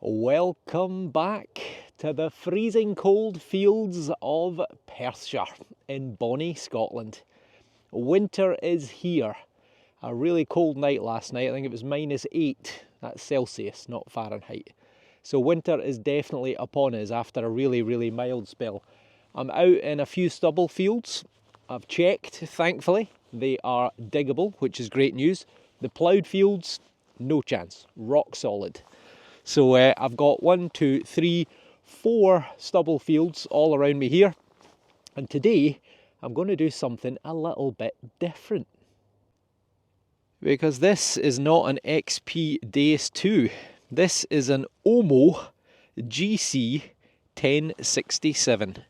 Welcome back to the freezing cold fields of Perthshire in Bonnie, Scotland. Winter is here. A really cold night last night. I think it was -8. That's Celsius, not Fahrenheit. So winter is definitely upon us after a really mild spell. I'm out in a few stubble fields. I've checked, thankfully. They are diggable, which is great news. The ploughed fields, no chance. Rock solid. So I've got 1, 2, 3, 4 stubble fields all around me here. And today I'm going to do something a little bit different. Because this is not an XP Dace 2. This is an OMMO GC-1067.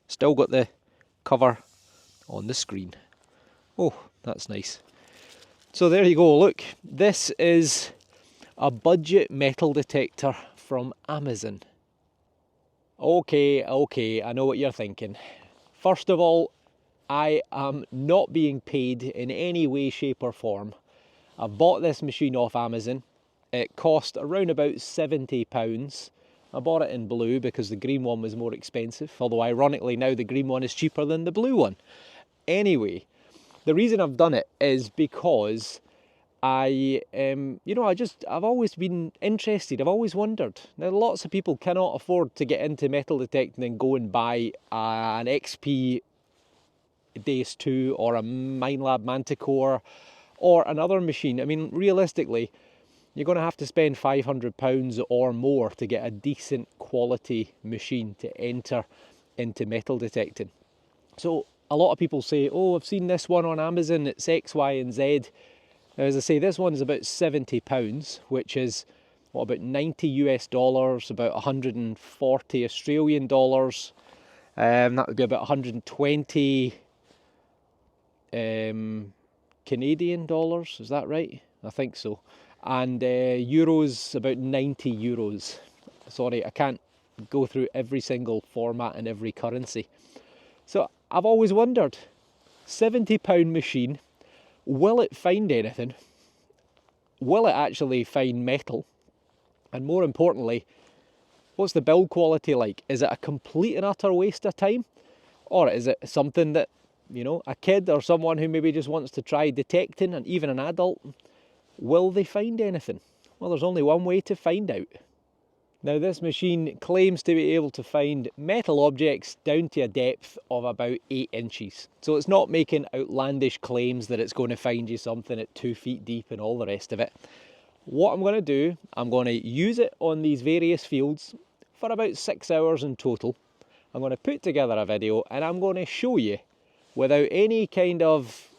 Still got the cover on the screen. Oh, that's nice. So there you go, look. This is a budget metal detector from Amazon. Okay, I know what you're thinking. First of all, I am not being paid in any way, shape or form. I bought this machine off Amazon. It cost around about £70. I bought it in blue because the green one was more expensive, although ironically now the green one is cheaper than the blue one. Anyway, the reason I've done it is because I've always been interested. I've always wondered. Now, lots of people cannot afford to get into metal detecting and go and buy an XP Dace 2 or a Minelab Manticore or another machine. I mean, realistically, you're going to have to spend £500 or more to get a decent quality machine to enter into metal detecting. So a lot of people say, oh, I've seen this one on Amazon, it's X, Y and Z. Now, as I say, this one is about £70, which is, what, about 90 US dollars, about 140 Australian dollars. That would be about 120 Canadian dollars, is that right? I think so. And euros, about 90 euros. Sorry, I can't go through every single format and every currency. So I've always wondered, £70 machine, will it find anything? Will it actually find metal? And more importantly, what's the build quality like? Is it a complete and utter waste of time? Or is it something that, you know, a kid or someone who maybe just wants to try detecting, and even an adult, will they find anything? Well, there's only one way to find out. Now, this machine claims to be able to find metal objects down to a depth of about 8 inches. So it's not making outlandish claims that it's going to find you something at 2 feet deep and all the rest of it. What I'm going to do, I'm going to use it on these various fields for about 6 hours in total. I'm going to put together a video and I'm going to show you, without any kind of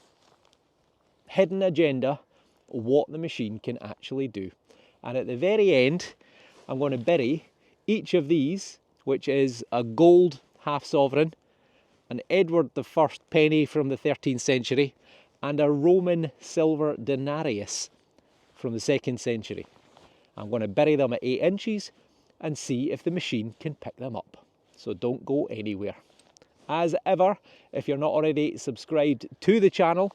hidden agenda, what the machine can actually do. And at the very end, I'm going to bury each of these, which is a gold half sovereign, an Edward I penny from the 13th century, and a Roman silver denarius from the 2nd century. I'm going to bury them at 8 inches and see if the machine can pick them up. So don't go anywhere. As ever, if you're not already subscribed to the channel,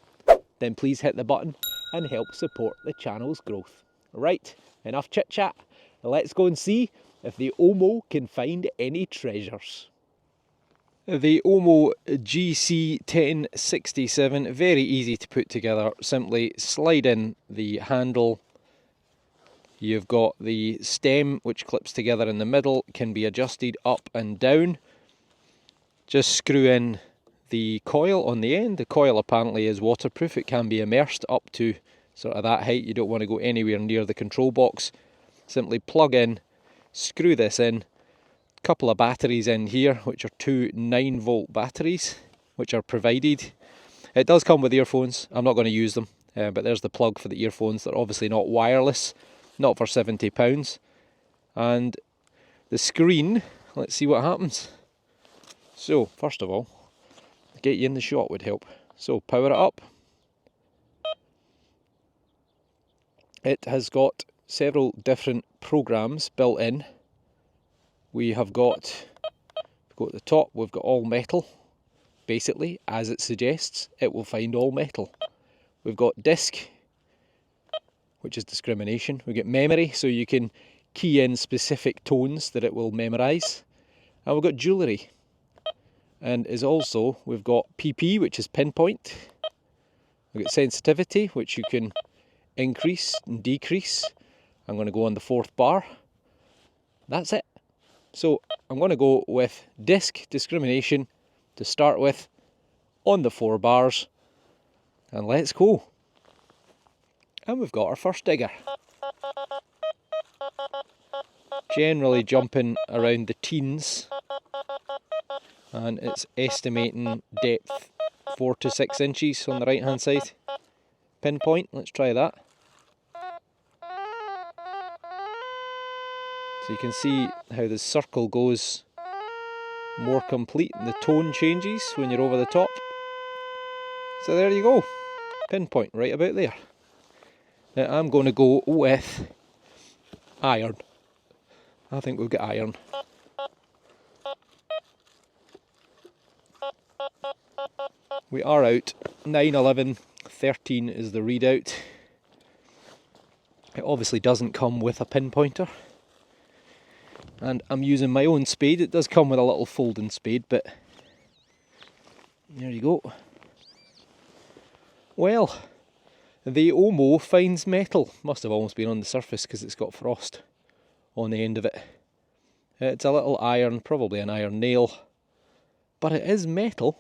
then please hit the button and help support the channel's growth. Right, enough chit chat. Let's go and see if the OMMO can find any treasures. The OMMO GC-1067, very easy to put together. Simply slide in the handle. You've got the stem which clips together in the middle, can be adjusted up and down. Just screw in the coil on the end. The coil apparently is waterproof. It can be immersed up to sort of that height. You don't want to go anywhere near the control box. Simply plug in, screw this in, a couple of batteries in here, which are 2 9-volt batteries, which are provided. It does come with earphones. I'm not going to use them, but there's the plug for the earphones. They're obviously not wireless, not for £70. And the screen, let's see what happens. So, first of all, get you in the shot would help. So, power it up. It has got several different programs built in. We've got the top, we've got all metal. Basically, as it suggests, it will find all metal. We've got disk, which is discrimination. We get memory, so you can key in specific tones that it will memorise. And we've got jewellery. And is also, we've got PP, which is pinpoint. We've got sensitivity, which you can increase and decrease. I'm going to go on the 4th bar. That's it. So I'm going to go with disc discrimination to start with on the 4 bars. And let's go. And we've got our first digger. Generally jumping around the teens. And it's estimating depth 4 to 6 inches on the right hand side. Pinpoint, let's try that. So you can see how the circle goes more complete and the tone changes when you're over the top. So there you go, pinpoint right about there. Now I'm going to go with iron. I think we'll get iron. We are out. 9, 11, 13 is the readout. It obviously doesn't come with a pinpointer. And I'm using my own spade. It does come with a little folding spade, but there you go. Well, the OMMO finds metal. Must have almost been on the surface because it's got frost on the end of it. It's a little iron, probably an iron nail, but it is metal.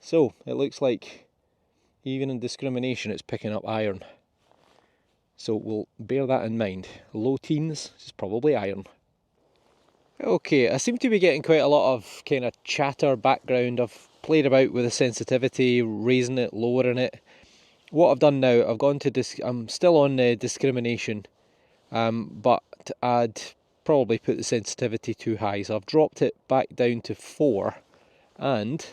So it looks like even in discrimination it's picking up iron. So we'll bear that in mind. Low teens is probably iron. Okay, I seem to be getting quite a lot of kind of chatter background. I've played about with the sensitivity, raising it, lowering it. What I've done now, I've gone to I'm still on discrimination, but I'd probably put the sensitivity too high, so I've dropped it back down to 4, and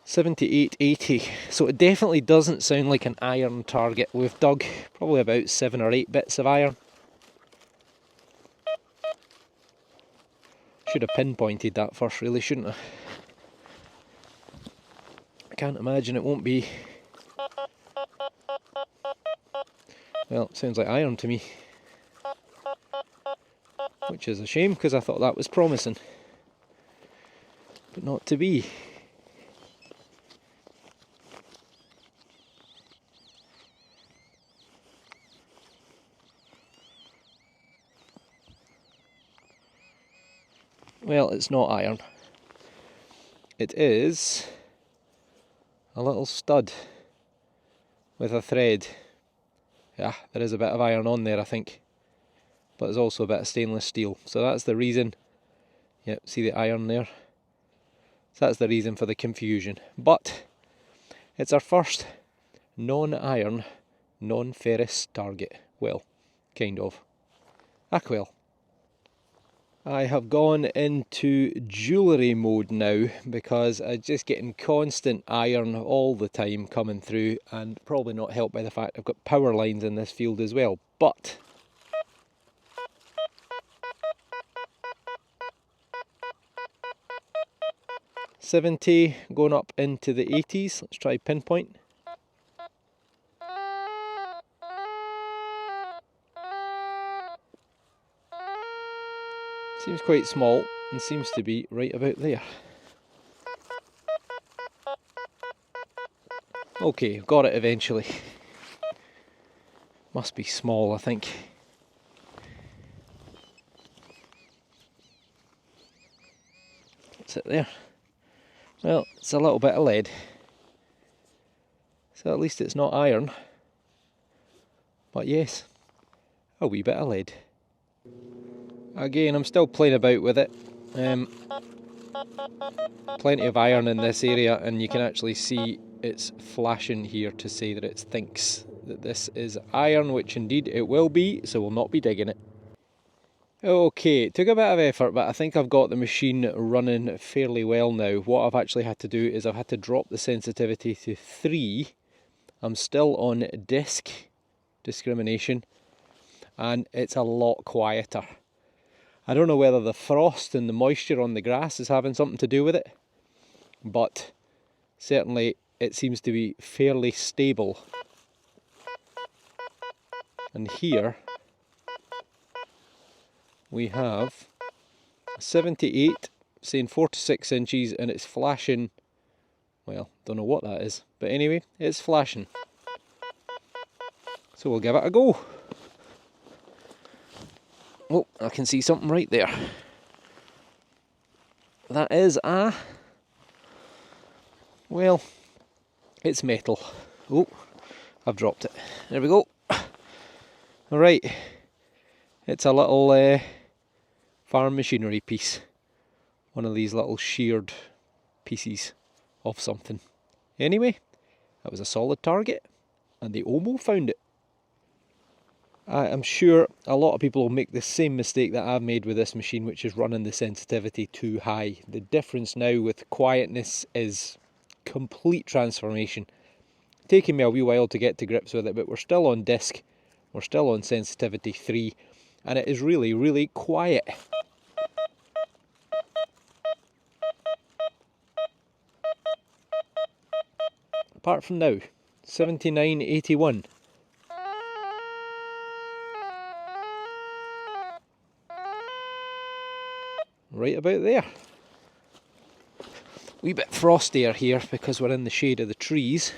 .78, 80, so it definitely doesn't sound like an iron target. We've dug probably about 7 or 8 bits of iron. Should have pinpointed that first really, shouldn't I? I can't imagine it won't be. Well, it sounds like iron to me, which is a shame because I thought that was promising, but not to be. Well, it's not iron. It is a little stud with a thread. Yeah, there is a bit of iron on there, I think, but there's also a bit of stainless steel. So that's the reason. Yep, see the iron there? So that's the reason for the confusion. But it's our first non-iron, non-ferrous target. Well, kind of. Well. I have gone into jewellery mode now because I'm just getting constant iron all the time coming through, and probably not helped by the fact I've got power lines in this field as well. But .70 going up into the 80s. Let's try pinpoint. Seems quite small and seems to be right about there. Okay, got it eventually. Must be small, I think. What's it there? Well, it's a little bit of lead. So at least it's not iron. But yes, a wee bit of lead. Again, I'm still playing about with it. Plenty of iron in this area, and you can actually see it's flashing here to say that it thinks that this is iron, which indeed it will be, so we'll not be digging it. Okay, it took a bit of effort, but I think I've got the machine running fairly well now. What I've actually had to do is I've had to drop the sensitivity to 3. I'm still on disc discrimination, and it's a lot quieter. I don't know whether the frost and the moisture on the grass is having something to do with it, but certainly it seems to be fairly stable. And here we have 78 saying 4 to 6 inches, and it's flashing. Well, don't know what that is, but anyway, it's flashing. So we'll give it a go. Oh, I can see something right there. That is well, it's metal. Oh, I've dropped it. There we go. Alright, it's a little farm machinery piece. One of these little sheared pieces of something. Anyway, that was a solid target, and the OMMO found it. I am sure a lot of people will make the same mistake that I've made with this machine, which is running the sensitivity too high. The difference now with quietness is complete transformation. Taking me a wee while to get to grips with it, but we're still on disc, we're still on sensitivity 3, and it is really, really quiet. Apart from now, 7981. Right about there. Wee bit frostier here because we're in the shade of the trees.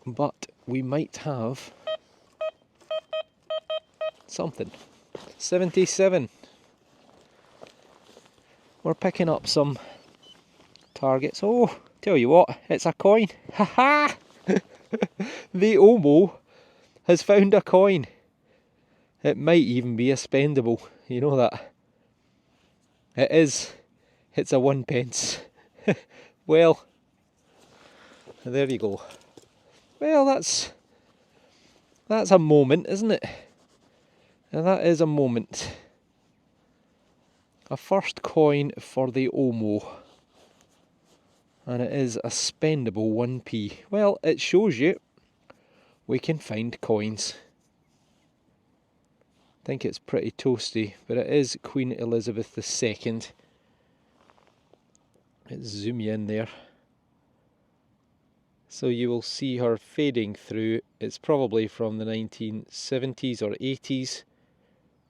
But we might have something. 77. We're picking up some targets. Oh, tell you what, it's a coin. Haha! The OMMO has found a coin. It might even be a spendable, you know that. It is. It's a 1 pence. Well, there you go. Well, that's a moment, isn't it? And that is a moment. A first coin for the OMMO. And it is a spendable 1p. Well, it shows you we can find coins. I think it's pretty toasty, but it is Queen Elizabeth II. Let's zoom you in there. So you will see her fading through. It's probably from the 1970s or 80s,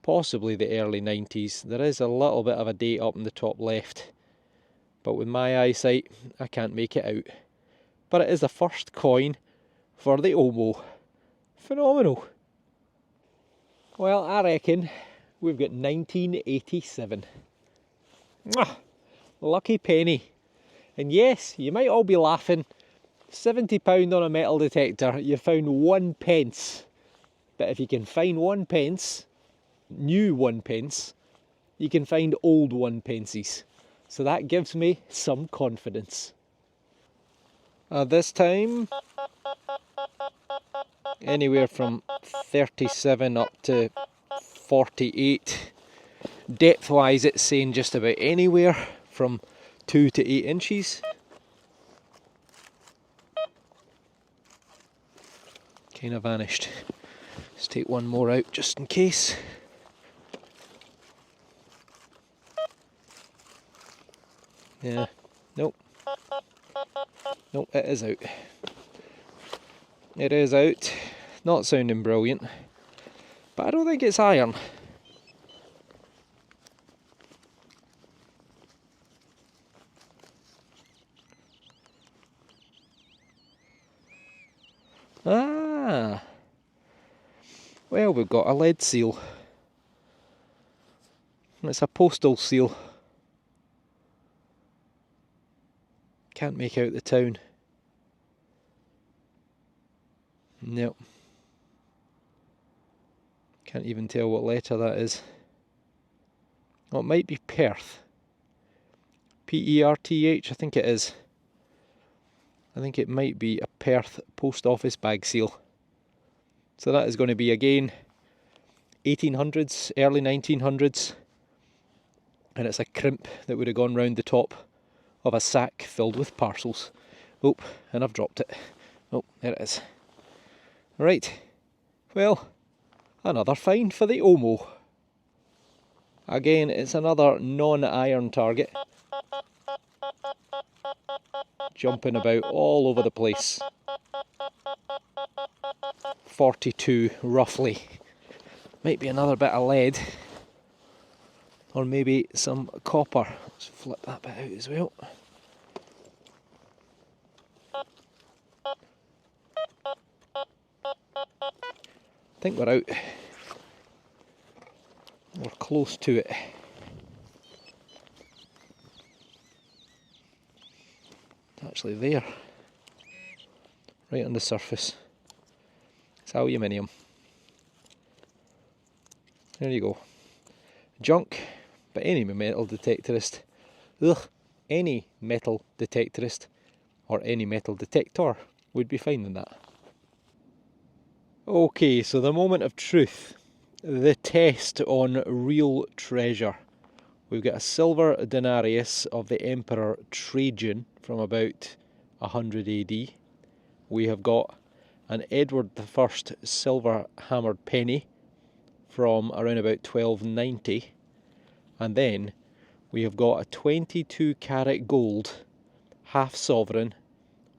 possibly the early 90s. There is a little bit of a date up in the top left, but with my eyesight I can't make it out. But it is the first coin for the OMMO. Phenomenal. Well, I reckon we've got 1987. Mwah! Lucky penny. And yes, you might all be laughing. £70 on a metal detector, you found 1 pence. But if you can find 1 pence, new 1 pence, you can find old 1 pences. So that gives me some confidence. This time, anywhere from 37 up to 48. Depth wise, it's saying just about anywhere from 2 to 8 inches. Kind of vanished. Let's take one more out just in case. Yeah, nope. Nope, it is out. It is out. Not sounding brilliant, but I don't think it's iron. Ah, well, we've got a lead seal. It's a postal seal. Can't make out the town. Nope. Can't even tell what letter that is. Oh, it might be Perth. P-E-R-T-H, I think it is. I think it might be a Perth post office bag seal. So that is going to be again 1800s, early 1900s. And it's a crimp that would have gone round the top of a sack filled with parcels. Oh, and I've dropped it. Oh, there it is. Right, well, another find for the OMMO. Again, it's another non-iron target. Jumping about all over the place. 42 roughly. Might be another bit of lead. Or maybe some copper. Let's flip that bit out as well. I think we're out. We're close to it. It's actually there. Right on the surface. It's aluminium. There you go. Junk, but any metal detectorist, any metal detectorist or any metal detector would be finding that. Okay, so the moment of truth, the test on real treasure. We've got a silver denarius of the Emperor Trajan from about 100 AD. We have got an Edward I silver hammered penny from around about 1290. And then we have got a 22 carat gold half sovereign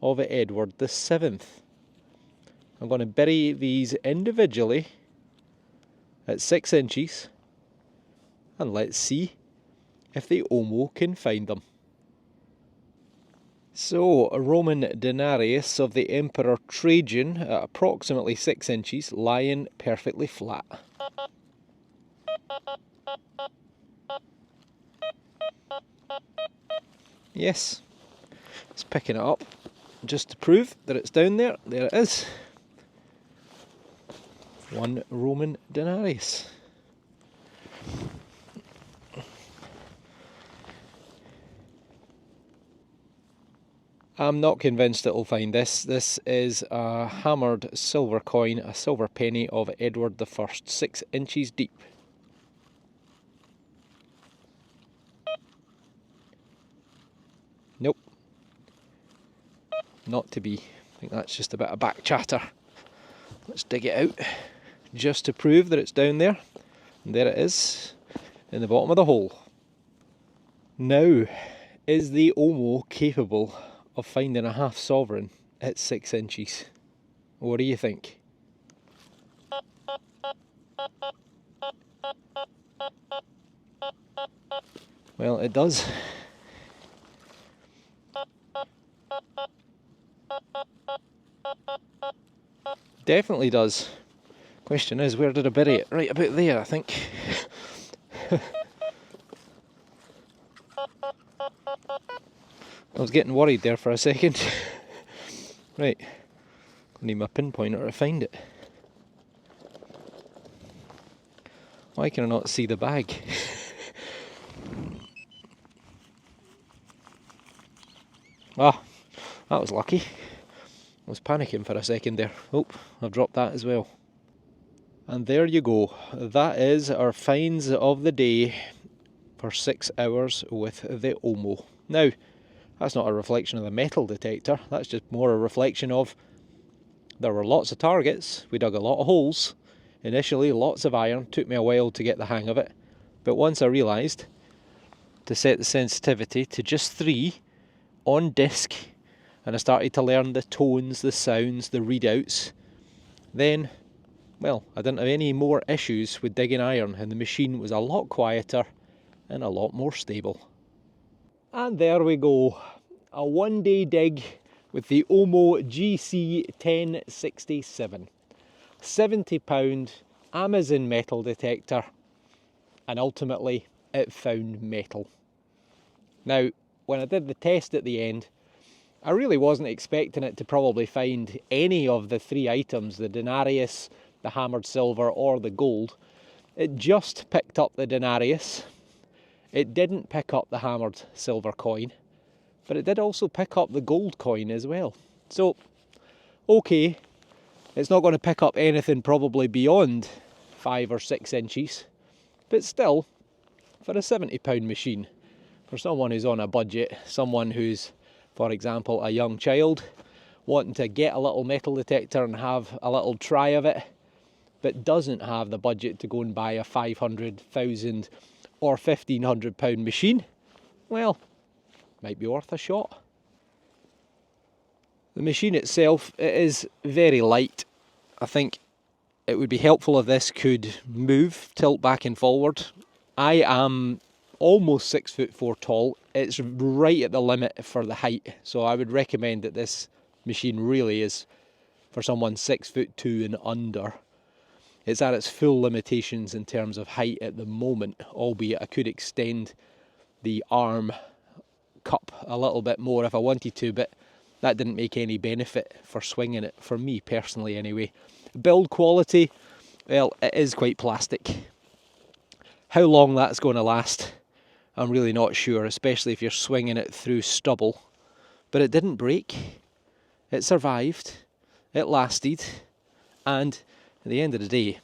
of Edward VII. I'm going to bury these individually at 6 inches and let's see if the OMMO can find them. So, a Roman denarius of the Emperor Trajan at approximately 6 inches, lying perfectly flat. Yes, it's picking it up just to prove that it's down there. There it is. One Roman denarius. I'm not convinced it'll find this. This is a hammered silver coin, a silver penny of Edward I, 6 inches deep. Nope. Not to be. I think that's just a bit of back chatter. Let's dig it out just to prove that it's down there. And there it is in the bottom of the hole. Now, is the OMMO capable of finding a half sovereign at 6 inches? What do you think? Well, it does. Definitely does. Question is, where did I bury it? Right about there, I think. I was getting worried there for a second. Right, I need my pinpointer to find it. Why can I not see the bag? Ah, that was lucky. I was panicking for a second there. Oh, I've dropped that as well. And there you go. That is our finds of the day for 6 hours with the OMMO. Now, that's not a reflection of the metal detector. That's just more a reflection of there were lots of targets. We dug a lot of holes. Initially, lots of iron. Took me a while to get the hang of it. But once I realised to set the sensitivity to just 3 on disc, and I started to learn the tones, the sounds, the readouts, then, well, I didn't have any more issues with digging iron, and the machine was a lot quieter and a lot more stable. And there we go, a 1-day dig with the OMMO GC-1067. £70 Amazon metal detector, and ultimately it found metal. Now, when I did the test at the end, I really wasn't expecting it to probably find any of the 3 items, the denarius, the hammered silver or the gold. It just picked up the denarius. It didn't pick up the hammered silver coin, but it did also pick up the gold coin as well. So, okay, it's not going to pick up anything probably beyond 5 or 6 inches, but still, for a £70 machine, for someone who's on a budget, someone who's, for example, a young child, wanting to get a little metal detector and have a little try of it, but doesn't have the budget to go and buy a 500,000 or £1,500 machine, well, might be worth a shot. The machine itself, it is very light. I think it would be helpful if this could move, tilt back and forward. I am almost 6'4" tall. It's right at the limit for the height, so I would recommend that this machine really is for someone 6'2" and under. It's at its full limitations in terms of height at the moment, albeit I could extend the arm cup a little bit more if I wanted to, but that didn't make any benefit for swinging it, for me personally anyway. Build quality, well, it is quite plastic. How long that's going to last, I'm really not sure, especially if you're swinging it through stubble. But it didn't break, it survived, it lasted, and at the end of the day,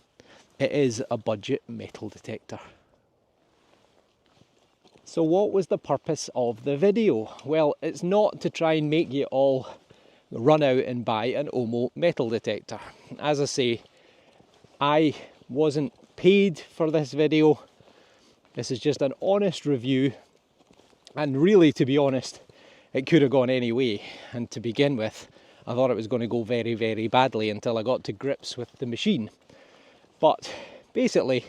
it is a budget metal detector. So what was the purpose of the video? Well, it's not to try and make you all run out and buy an OMMO metal detector. As I say, I wasn't paid for this video. This is just an honest review, and really, to be honest, it could have gone any way. And to begin with, I thought it was going to go very, very badly until I got to grips with the machine. But basically,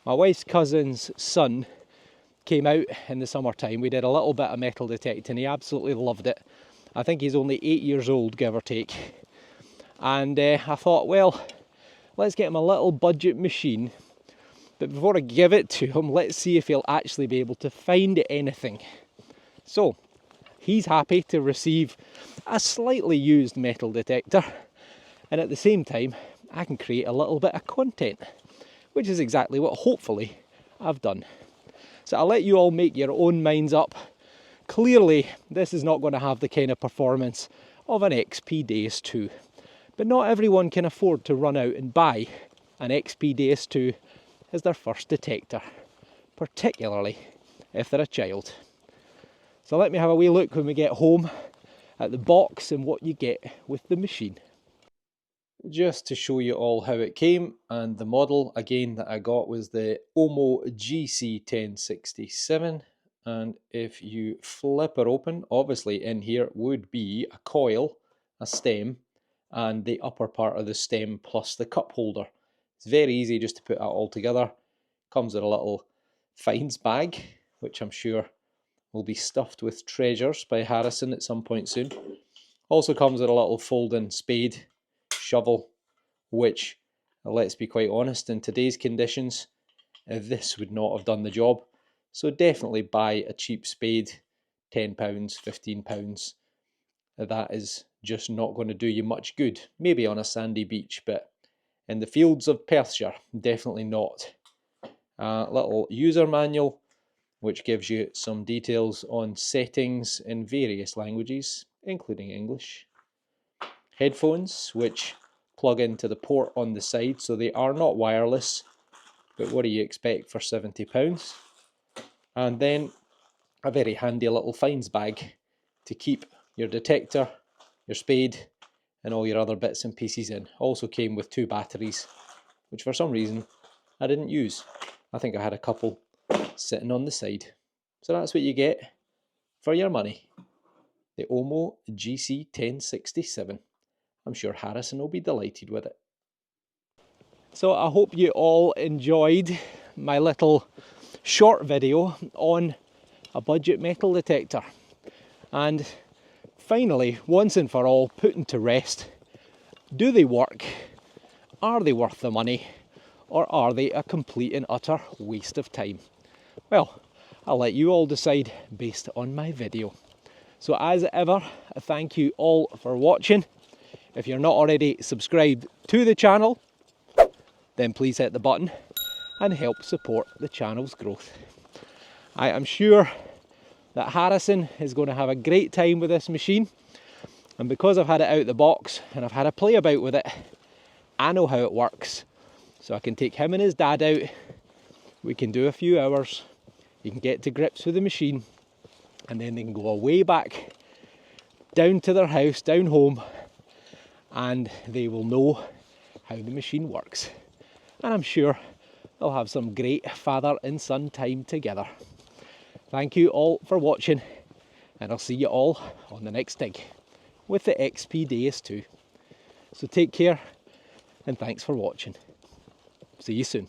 my wife's cousin's son came out in the summertime. We did a little bit of metal detecting. He absolutely loved it. I think he's only 8 years old, give or take. And I thought, well, let's get him a little budget machine. But before I give it to him, let's see if he'll actually be able to find anything. So, he's happy to receive a slightly used metal detector. And at the same time, I can create a little bit of content, which is exactly what hopefully I've done. So I'll let you all make your own minds up. Clearly, this is not going to have the kind of performance of an XP Days 2. But not everyone can afford to run out and buy an XP Days 2 as their first detector, particularly if they're a child. So let me have a wee look when we get home at the box and what you get with the machine. Just to show you all how it came, and the model again that I got was the OMMO GC-1067, and if you flip it open, obviously in here would be a coil, a stem, and the upper part of the stem plus the cup holder. It's very easy just to put that all together. Comes with a little finds bag, which I'm sure will be stuffed with treasures by Harrison at some point soon. Also comes with a little folding spade, shovel, which, let's be quite honest, in today's conditions, this would not have done the job. So definitely buy a cheap spade, £10, £15. That is just not going to do you much good. Maybe on a sandy beach, but in the fields of Perthshire, definitely not. A little user manual, which gives you some details on settings in various languages, including English. Headphones, which plug into the port on the side, so they are not wireless, but what do you expect for £70? And then a very handy little finds bag to keep your detector, your spade, and all your other bits and pieces in. Also came with 2 batteries, which for some reason I didn't use. I think I had a couple sitting on the side. So that's what you get for your money. The OMMO GC-1067. I'm sure Harrison will be delighted with it. So I hope you all enjoyed my little short video on a budget metal detector. And finally, once and for all, putting to rest, do they work? Are they worth the money? Or are they a complete and utter waste of time? Well, I'll let you all decide based on my video. So as ever, thank you all for watching. If you're not already subscribed to the channel, then please hit the button and help support the channel's growth. I am sure that Harrison is going to have a great time with this machine, and because I've had it out of the box and I've had a play about with it, I know how it works. So I can take him and his dad out, we can do a few hours, you can get to grips with the machine, and then they can go away back down to their house, down home, and they will know how the machine works. And I'm sure they'll have some great father and son time together. Thank you all for watching, and I'll see you all on the next dig with the XP Deus 2. So take care, and thanks for watching. See you soon.